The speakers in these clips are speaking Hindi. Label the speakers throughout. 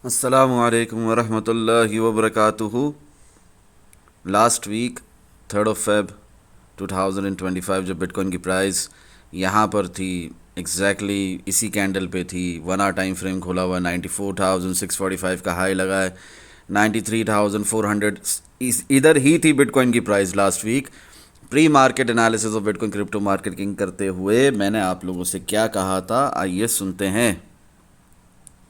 Speaker 1: अस्सलामु अलैकुम वरहमतुल्लाहि वबरकातुहू। लास्ट वीक 3 फेब 2025 जब बिटकॉइन की प्राइस यहाँ पर थी, एग्जैक्टली इसी कैंडल पे थी, 1 आवर टाइम फ्रेम खोला हुआ, 94,645 का हाई लगा है, 93,400 इधर ही थी बिटकॉइन की price last week. Pre market analysis of bitcoin crypto marketing करते हुए मैंने आप लोगों से क्या कहा था, आइए सुनते हैं।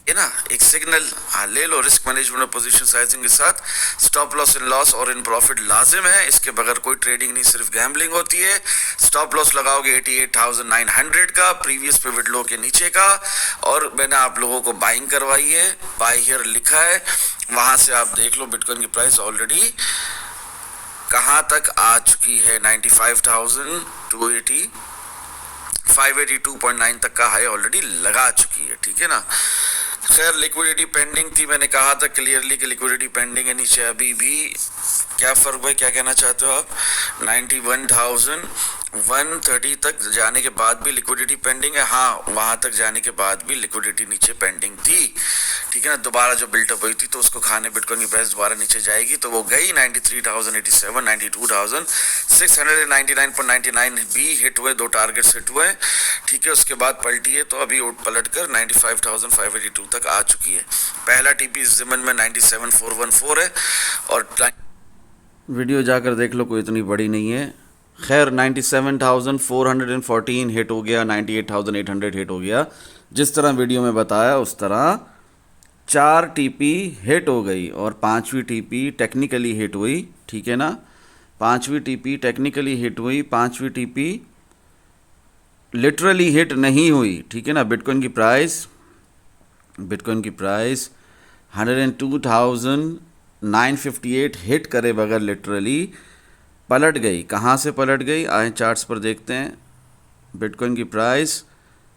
Speaker 2: ये ना एक सिग्नल ले लो। रिस्क मैनेजमेंट और पोजीशन साइजिंग के साथ स्टॉप लॉस इन लॉस और इन प्रॉफिट लाजिम है। इसके बगैर कोई ट्रेडिंग नहीं, सिर्फ गैम्बलिंग होती है। स्टॉप लॉस लगाओगे 88,900 का, प्रीवियस पिवट लो के नीचे का, और मैंने आप लोगों को बाइंग करवाई है, बाय हियर लिखा है, वहां से आप देख लो बिटकॉइन की प्राइस ऑलरेडी कहां तक आ चुकी है। 95,280 582.9 तक का हाई ऑलरेडी लगा चुकी है, ठीक है ना। खैर लिक्विडिटी पेंडिंग थी, मैंने कहा था क्लियरली कि लिक्विडिटी पेंडिंग है नीचे अभी भी। क्या फर्क भाई, क्या कहना चाहते हो आप? 91,130 तक जाने के बाद भी लिक्विडिटी पेंडिंग है। हाँ, वहां तक जाने के बाद भी लिक्विडिटी नीचे पेंडिंग थी, ठीक है ना। दोबारा जो बिल्टअप हुई थी तो उसको खाने बिटकॉइन की प्राइस दोबारा नीचे जाएगी, तो वो गई 93,087, 92,699.99 भी हिट हुए, 2 टारगेट्स हिट हुए, ठीक है। उसके बाद पलटी है तो अभी पलट कर 95,582 तक आ चुकी है। पहला टीपी जिमन में 97,414 है, और
Speaker 1: वीडियो जाकर देख लो, कोई इतनी बड़ी नहीं है। खैर 97,414 हिट हो गया, 98,800 हिट हो गया। जिस तरह वीडियो में बताया उस तरह 4 टीपी हिट हो गई और 5वीं टीपी टेक्निकली हिट हुई, ठीक है ना। 5वीं टीपी टेक्निकली हिट हुई, 5वीं टीपी लिटरली हिट नहीं हुई, ठीक है ना। बिटकॉइन की प्राइस 102,958 हिट करे बगैर लिटरली पलट गई। कहाँ से पलट गई, आए चार्ट्स पर देखते हैं। बिटकॉइन की प्राइस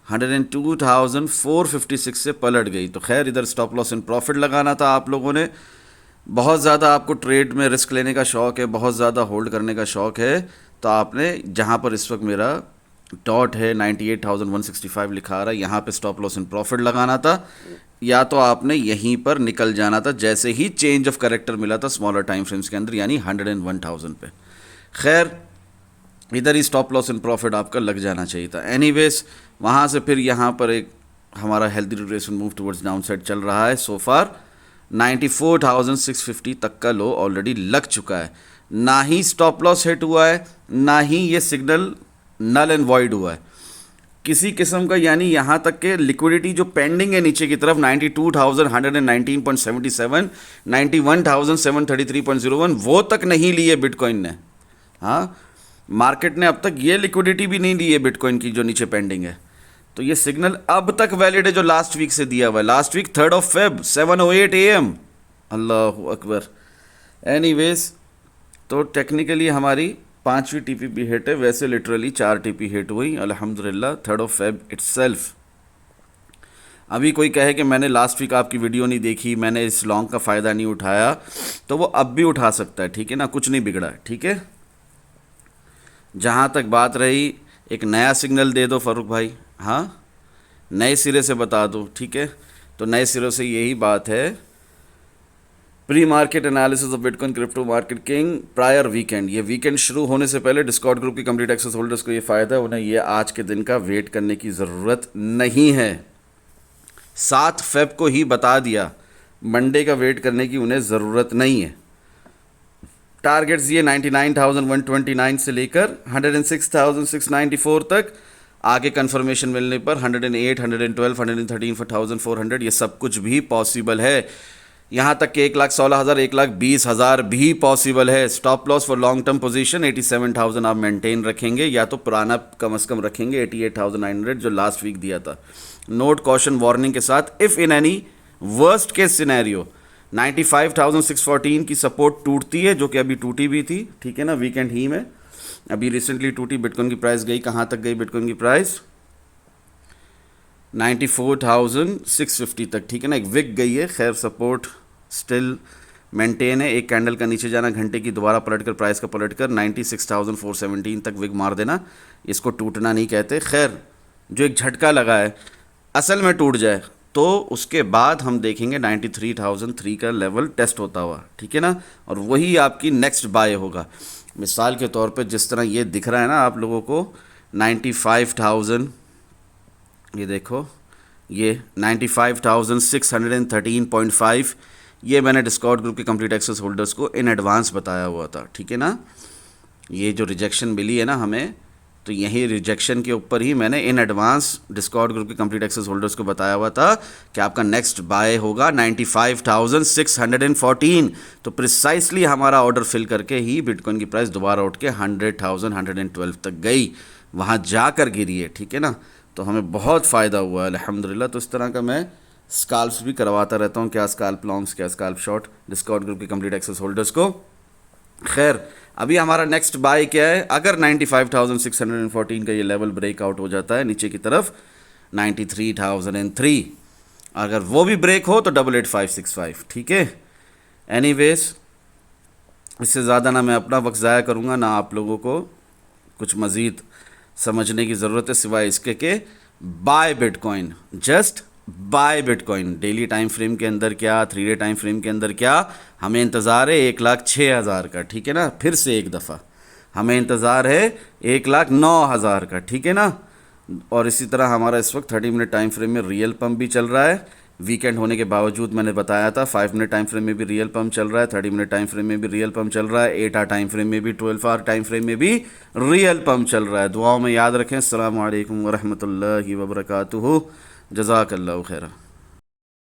Speaker 1: 102,456 से पलट गई। तो खैर इधर स्टॉप लॉस इन प्रॉफिट लगाना था आप लोगों ने। बहुत ज़्यादा आपको ट्रेड में रिस्क लेने का शौक़ है, बहुत ज़्यादा होल्ड करने का शौक़ है, तो आपने जहाँ पर इस वक्त मेरा डॉट है 98,165 लिखा रहा है, यहाँ पे स्टॉप लॉस इन प्रॉफिट लगाना था, या तो आपने यहीं पर निकल जाना था जैसे ही चेंज ऑफ कैरेक्टर मिला था स्मॉलर टाइम फ्रेम्स के अंदर, यानी 101,000 पे। खैर इधर ही स्टॉप लॉस इन प्रॉफिट आपका लग जाना चाहिए था। एनीवेज वहाँ से फिर यहाँ पर एक हमारा healthy retracement move towards down side चल रहा है। सो फार 94,650 तक का लो ऑलरेडी लग चुका है। ना ही स्टॉप लॉस हिट हुआ है, ना ही ये सिग्नल नल एंड वॉइड हुआ है किसी किस्म का, यानी यहाँ तक के लिक्विडिटी जो पेंडिंग है नीचे की तरफ 92,119.77, 91,733.01, वो तक नहीं ली है बिटकॉइन ने। हाँ, मार्केट ने अब तक ये लिक्विडिटी भी नहीं ली है बिटकॉइन की जो नीचे पेंडिंग है। तो ये सिग्नल अब तक वैलिड है जो लास्ट वीक से दिया हुआ है। लास्ट वीक 3 फेब 7:08 AM, अल्लाह अकबर। एनीवेज तो टेक्निकली हमारी 5वीं टीपी भी हिट है, वैसे लिटरली 4 टीपी हिट हुई अल्हम्दुलिल्लाह 3 फेब इटसेल्फ। अभी कोई कहे कि मैंने लास्ट वीक आपकी वीडियो नहीं देखी, मैंने इस लॉन्ग का फ़ायदा नहीं उठाया, तो वो अब भी उठा सकता है, ठीक है ना, कुछ नहीं बिगड़ा, ठीक है। जहाँ तक बात रही, एक नया सिग्नल दे दो फ़ारूक भाई, हाँ, नए सिरे से बता दो, ठीक है। तो नए सिरों से यही बात है, pre market analysis of bitcoin crypto market king prior weekend. ये वीकेंड शुरू होने से पहले डिस्कॉर्ड ग्रुप की कंप्लीट एक्सेस होल्डर्स को ये फ़ायदा है, उन्हें ये आज के दिन का वेट करने की ज़रूरत नहीं है। 7 फेब को ही बता दिया, मंडे का वेट करने की उन्हें ज़रूरत नहीं है। टारगेट्स ये 99,129 से लेकर 106,694 तक, आगे कंफर्मेशन मिलने पर 108, 112, 113,400 ये सब कुछ भी पॉसिबल है। यहाँ तक कि 1,16,000, 1,20,000 भी पॉसिबल है। Stop loss for long term position 87,000 आप मेंटेन रखेंगे, या तो पुराना कम से कम रखेंगे 88,900 जो लास्ट वीक दिया था। नोट कॉशन वार्निंग के साथ, if in any worst case scenario 95,614 की सपोर्ट टूटती है, जो कि अभी टूटी भी थी, ठीक है ना, वीकेंड ही में अभी रिसेंटली टूटी। बिटकॉइन की प्राइस गई कहाँ तक गई, बिटकॉइन की प्राइस 94,650 तक, ठीक है ना, एक विक गई है। खैर सपोर्ट स्टिल मेंटेन है, एक कैंडल का नीचे जाना, घंटे की दोबारा पलटकर प्राइस का पलटकर 96,417 तक विक मार देना, इसको टूटना नहीं कहते। खैर जो एक झटका लगा है, असल में टूट जाए तो उसके बाद हम देखेंगे 93,003 का लेवल टेस्ट होता हुआ, ठीक है ना, और वही आपकी नेक्स्ट बाय होगा। मिसाल के तौर पे जिस तरह ये दिख रहा है ना आप लोगों को 95,000, ये देखो ये 95,613.5, ये मैंने डिस्कॉर्ड ग्रुप के कंप्लीट एक्सेस होल्डर्स को इन एडवांस बताया हुआ था, ठीक है ना। ये जो रिजेक्शन मिली है ना हमें, तो यही रिजेक्शन के ऊपर ही मैंने इन एडवांस डिस्कॉर्ड ग्रुप के कंप्लीट एक्सेस होल्डर्स को बताया हुआ था कि आपका नेक्स्ट बाय होगा 95,614। तो प्रिसाइसली हमारा ऑर्डर फिल करके ही बिटकॉइन की प्राइस दोबारा उठ के 100,112 तक गई, वहाँ जाकर गिरी है, ठीक है ना। तो हमें बहुत फ़ायदा हुआ है अल्हम्दुलिल्लाह। तो इस तरह का मैं स्काल्प्स भी करवाता रहता हूँ, क्या स्काल्प लॉन्ग्स क्या स्काल्प शॉर्ट, डिस्कॉर्ड ग्रुप के कंप्लीट एक्सेस होल्डर्स को। खैर अभी हमारा नेक्स्ट बाय क्या है, अगर 95,614 का ये लेवल ब्रेकआउट हो जाता है नीचे की तरफ 93,003, अगर वो भी ब्रेक हो तो 88,565, ठीक है। एनीवेज इससे ज़्यादा ना मैं अपना वक्त ज़ाया करूँगा, ना आप लोगों को कुछ मज़ीद समझने की ज़रूरत है सिवाय इसके कि buy bitcoin, just buy bitcoin. Daily time frame के अंदर क्या, 3 डे टाइम फ्रेम के अंदर क्या, हमें इंतज़ार है 1,06,000 का, ठीक है ना। फिर से एक दफ़ा हमें इंतज़ार है 1,09,000 का, ठीक है ना। और इसी तरह हमारा इस वक्त 30 मिनट टाइम फ्रेम में रियल पम्प भी चल रहा है, वीकेंड होने के बावजूद मैंने बताया था 5 मिनट टाइम फ्रेम में भी रियल पम्प चल रहा है, 30 मिनट टाइम फ्रेम में भी रियल पम्प चल रहा है, 8 आवर टाइम फ्रेम में भी, 12 आवर टाइम फ्रेम में भी रियल पम्प चल रहा है। दुआओं में याद रखें। अस्सलामु अलैकुम वरहमतुल्लाहि वबरकातुहू। जज़ाकल्लाहु खैरा।